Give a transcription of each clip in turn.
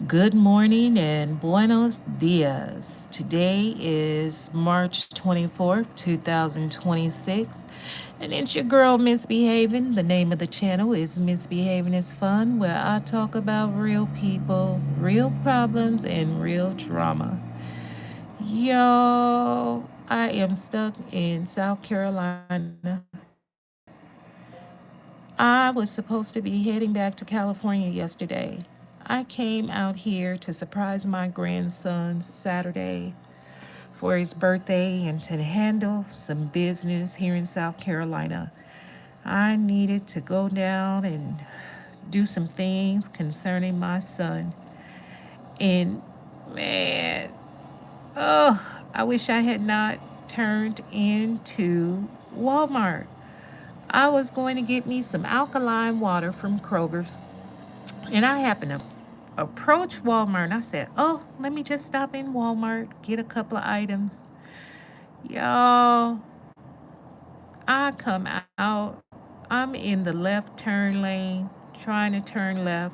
Good morning and buenos dias. Today is March 24th, 2026, and it's your girl, MsBehaven. The name of the channel is MsBehavenisfun, where I talk about real people, real problems, and real drama. Yo, I am stuck in South Carolina. I was supposed to be heading back to California yesterday. I came out here to surprise my grandson Saturday for his birthday and to handle some business here in South Carolina. I needed to go down and do some things concerning my son. And man, I wish I had not turned into Walmart. I was going to get me some alkaline water from Kroger's, and I happened to approach Walmart and I said, "Oh, let me just stop in Walmart, get a couple of items." Y'all, I come out, I'm in the left turn lane, trying to turn left.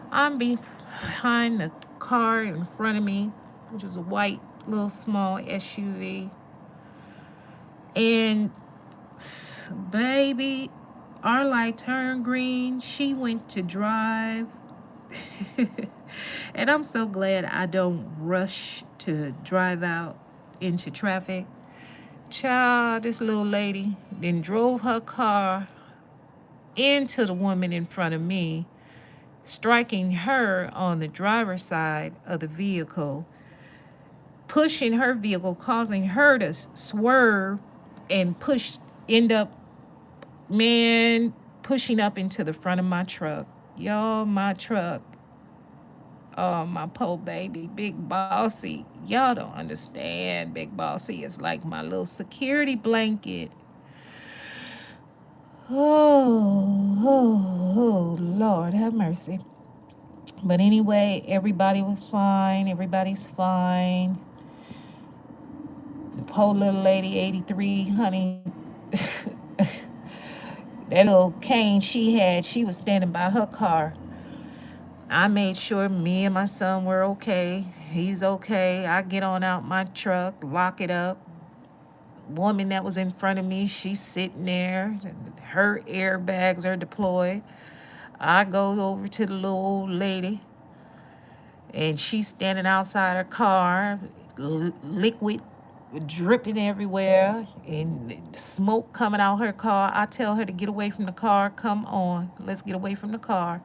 I'm behind the car in front of me, which was a white little small SUV. And baby, our light turned green. She went to drive. And I'm so glad I don't rush to drive out into traffic. Child, this little lady then drove her car into the woman in front of me, striking her on the driver's side of the vehicle, pushing her vehicle, causing her to swerve and end up, man, pushing up into the front of my truck. Y'all, my truck. Oh, my poor baby, Big Bossy. Y'all don't understand. Big Bossy is like my little security blanket. Oh, Lord, have mercy. But anyway, everybody was fine. Everybody's fine. The poor little lady, 83, honey. That little cane she was standing by her car. I made sure me and my son were okay. He's okay. I get on out my truck, lock it up. Woman that was in front of me, she's sitting there. Her airbags are deployed. I go over to the little old lady, and she's standing outside her car, liquid dripping everywhere and smoke coming out her car. I tell her to get away from the car. Come on, let's get away from the car.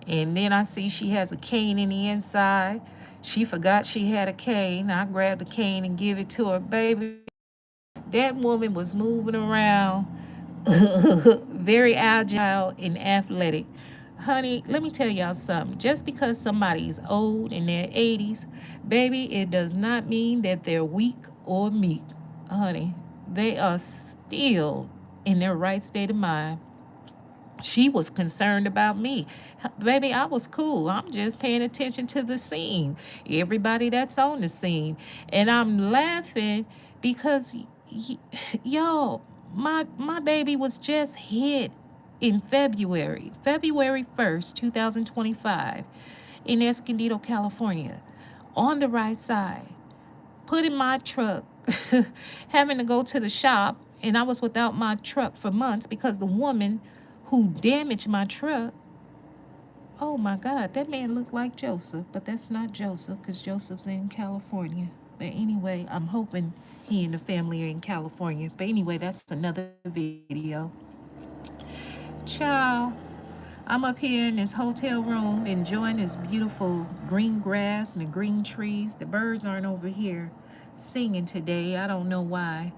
And then I see she has a cane in the inside. She forgot she had a cane. I grabbed the cane and give it to her. Baby, that woman was moving around, very agile and athletic. Honey, let me tell y'all something. Just because somebody's old in their 80s, baby, it does not mean that they're weak or meek. Honey, they are still in their right state of mind. She was concerned about me. Baby, I was cool. I'm just paying attention to the scene, everybody that's on the scene. And I'm laughing because, y'all, my baby was just hit in February 1st, 2025, in Escondido, California, on the right side, put in my truck, having to go to the shop, and I was without my truck for months because the woman who damaged my truck, oh my God, that man looked like Joseph, but that's not Joseph because Joseph's in California. But anyway, I'm hoping he and the family are in California. But anyway, that's another video. Ciao. I'm up here in this hotel room enjoying this beautiful green grass and the green trees. The birds aren't over here singing today. I don't know why.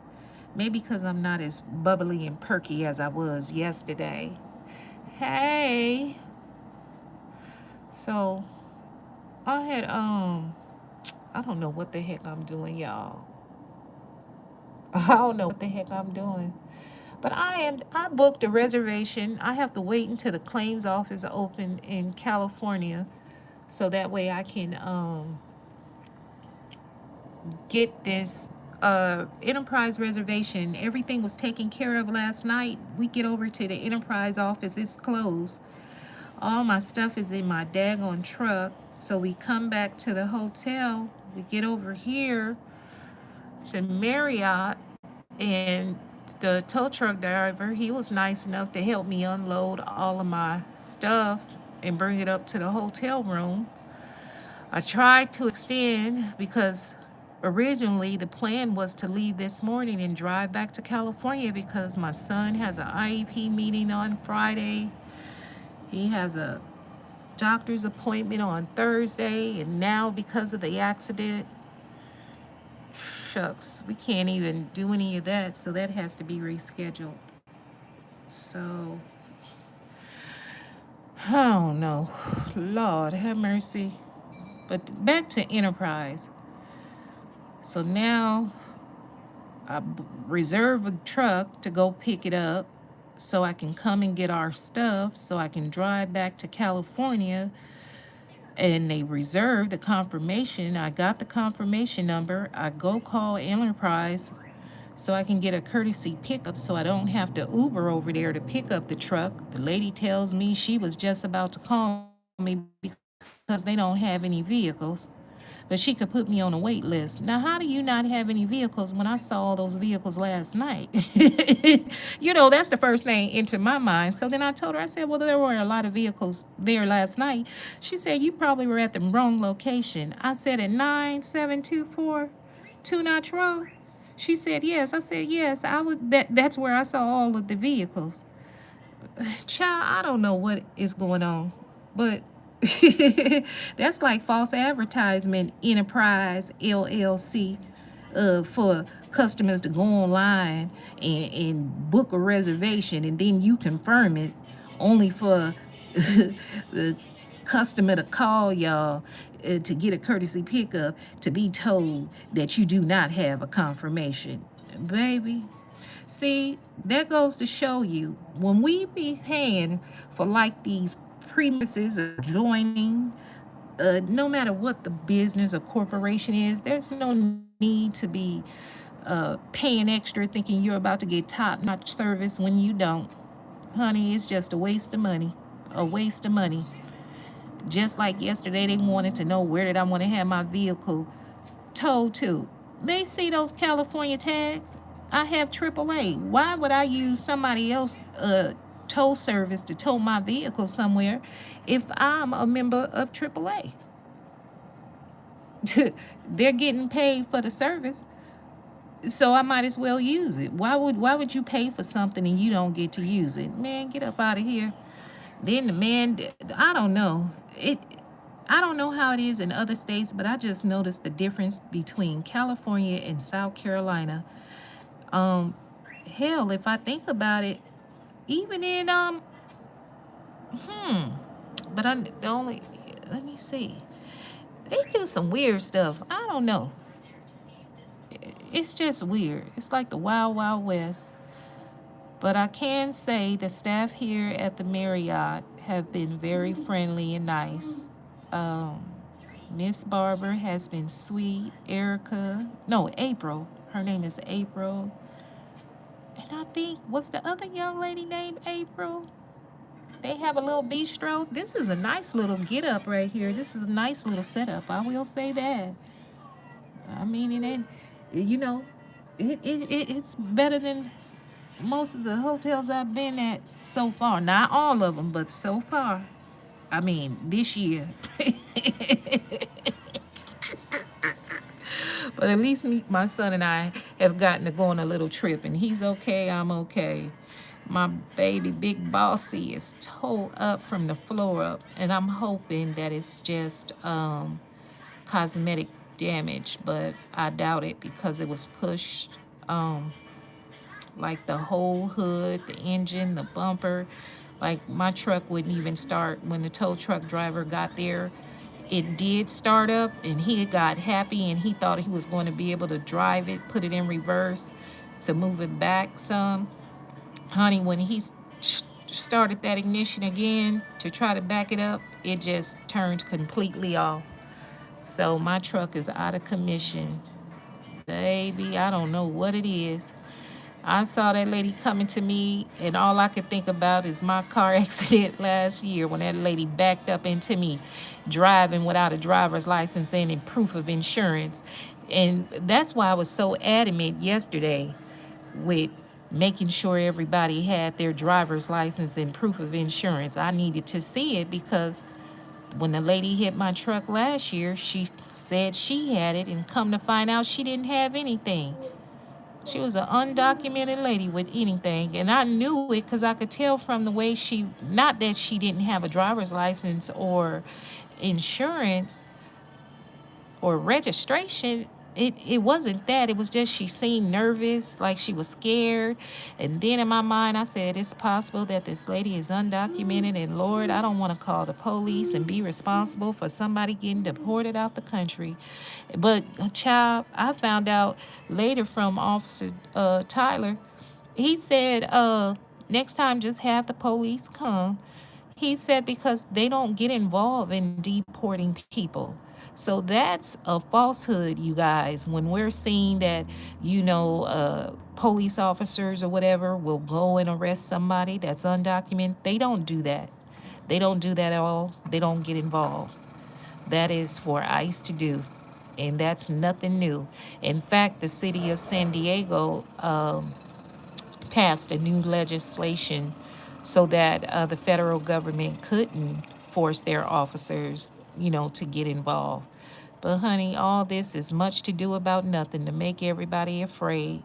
Maybe because I'm not as bubbly and perky as I was yesterday. Hey. So I had I don't know what the heck I'm doing, y'all. I don't know what the heck I'm doing. But I booked a reservation. I have to wait until the claims office open in California so that way I can get this enterprise reservation. Everything was taken care of last night. We get over to the enterprise office, it's closed. All my stuff is in my daggone truck. So we come back to the hotel. We get over here to Marriott, and the tow truck driver, he was nice enough to help me unload all of my stuff and bring it up to the hotel room. I tried to extend because originally the plan was to leave this morning and drive back to California because my son has an IEP meeting on Friday. He has a doctor's appointment on Thursday, and now because of the accident, shucks, we can't even do any of that, so that has to be rescheduled. So, I don't know. Lord have mercy. But back to Enterprise. So now I reserve a truck to go pick it up so I can come and get our stuff so I can drive back to California. And they reserved the confirmation. I got the confirmation number. I go call Enterprise so I can get a courtesy pickup so I don't have to Uber over there to pick up the truck. The lady tells me she was just about to call me because they don't have any vehicles, but she could put me on a wait list. Now, how do you not have any vehicles when I saw all those vehicles last night? That's the first thing entered my mind. So then I told her, I said, well, there were a lot of vehicles there last night. She said, you probably were at the wrong location. I said, at 9724 Two Notch Road. She said, yes. I said, yes, that's where I saw all of the vehicles. Child, I don't know what is going on, but that's like false advertisement, Enterprise LLC, for customers to go online and book a reservation, and then you confirm it, only for the customer to call y'all to get a courtesy pickup to be told that you do not have a confirmation. Baby, see, that goes to show you when we be paying for like these premises adjoining, no matter what the business or corporation is, there's no need to be paying extra thinking you're about to get top-notch service when you don't. Honey, it's just a waste of money. A waste of money. Just like yesterday, they wanted to know where did I want to have my vehicle towed to. They see those California tags. I have AAA. Why would I use somebody else tow service to tow my vehicle somewhere if I'm a member of AAA? They're getting paid for the service, so I might as well use it. Why would you pay for something and you don't get to use it? Man, get up out of here. Then the man, I don't know. I don't know how it is in other states, but I just noticed the difference between California and South Carolina. Hell, if I think about it, even in but I the only let me see. They do some weird stuff. I don't know. It's just weird. It's like the Wild Wild West. But I can say the staff here at the Marriott have been very friendly and nice. Miss Barber has been sweet. April. Her name is April. And I think, what's the other young lady named April? They have a little bistro. This is a nice little get up right here. This is a nice little setup. I will say that. I mean, it's better than most of the hotels I've been at so far. Not all of them, but so far. I mean, this year. But at least my son and I have gotten to go on a little trip, and he's okay, I'm okay. My baby big bossy is towed up from the floor up, and I'm hoping that it's just cosmetic damage, but I doubt it because it was pushed. Like the whole hood, the engine, the bumper. Like my truck wouldn't even start when the tow truck driver got there. It did start up, and he got happy, and he thought he was going to be able to drive it, put it in reverse to move it back some. Honey, when he started that ignition again to try to back it up, it just turned completely off. So my truck is out of commission. Baby, I don't know what it is. I saw that lady coming to me, and all I could think about is my car accident last year when that lady backed up into me, driving without a driver's license and proof of insurance. And that's why I was so adamant yesterday with making sure everybody had their driver's license and proof of insurance. I needed to see it because when the lady hit my truck last year, she said she had it, and come to find out she didn't have anything. She was an undocumented lady with anything, and I knew it because I could tell from the way she, not that she didn't have a driver's license or insurance or registration. It wasn't that. It was just she seemed nervous, like she was scared. And then in my mind, I said, it's possible that this lady is undocumented. And Lord, I don't want to call the police and be responsible for somebody getting deported out the country. But, child, I found out later from Officer Tyler. He said, next time, just have the police come. He said because they don't get involved in deporting people. So that's a falsehood, you guys. When we're seeing that, police officers or whatever will go and arrest somebody that's undocumented, they don't do that. They don't do that at all. They don't get involved. That is for ICE to do. And that's nothing new. In fact, the city of San Diego passed a new legislation so that the federal government couldn't force their officers, to get involved. But honey, all this is much to do about nothing to make everybody afraid.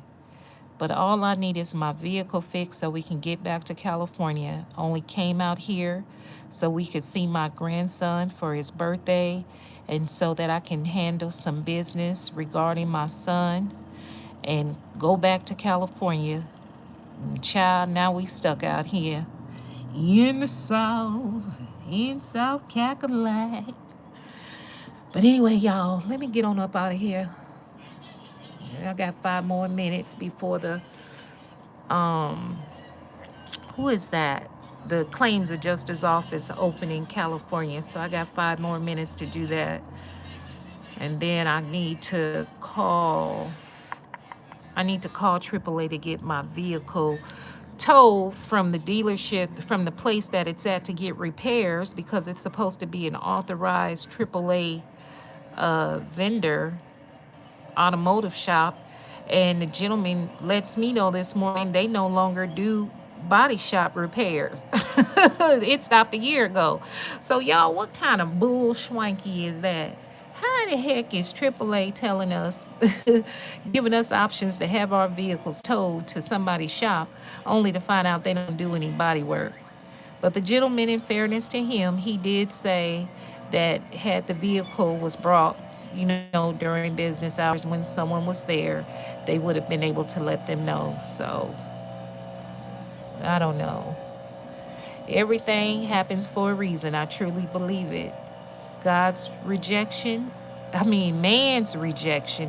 But all I need is my vehicle fixed so we can get back to California. Only came out here so we could see my grandson for his birthday and so that I can handle some business regarding my son and go back to California. Child, now we stuck out here in the South, in South Carolina. But anyway, y'all, let me get on up out of here. I got 5 more minutes before the, who is that? The Claims Adjuster's Office open in California. So I got 5 more minutes to do that. And then I need to call AAA to get my vehicle towed from the dealership, from the place that it's at, to get repairs, because it's supposed to be an authorized AAA vendor, automotive shop. And the gentleman lets me know this morning they no longer do body shop repairs. It stopped a year ago. So y'all, what kind of bull schwanky is that? How the heck is AAA telling us, giving us options to have our vehicles towed to somebody's shop, only to find out they don't do any body work? But the gentleman, in fairness to him, he did say that had the vehicle was brought, during business hours when someone was there, they would have been able to let them know. So, I don't know. Everything happens for a reason. I truly believe it. Man's rejection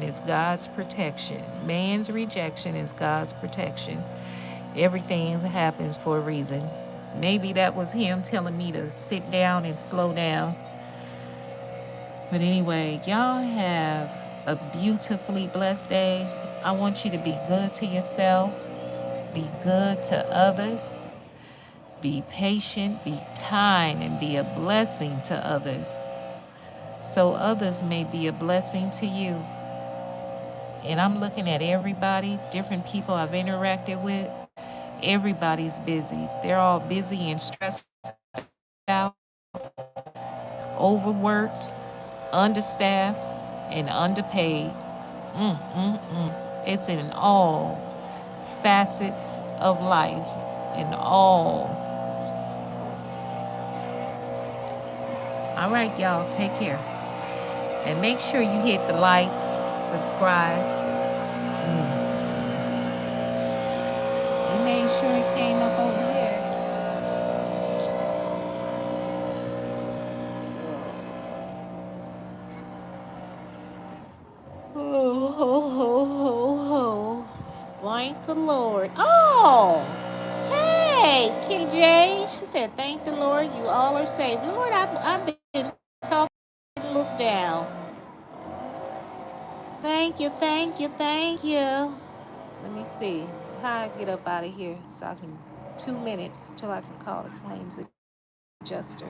is God's protection. Man's rejection is God's protection. Everything happens for a reason. Maybe that was him telling me to sit down and slow down. But anyway, y'all have a beautifully blessed day. I want you to be good to yourself, be good to others, be patient, be kind, and be a blessing to others, so others may be a blessing to you. And I'm looking at everybody, different people I've interacted with. Everybody's busy. They're all busy and stressed out, overworked, understaffed, and underpaid. It's in all facets of life, in all. All right, y'all, take care. And make sure you hit the like, subscribe. We made sure it came up over here. Oh, ho, ho, ho, ho. Thank the Lord. Oh, hey, KJ. She said, thank the Lord, you all are saved. Lord, I've been talking, look down. Thank you, thank you, thank you. Let me see. how I get up out of here so I can 2 minutes till I can call the claims adjuster.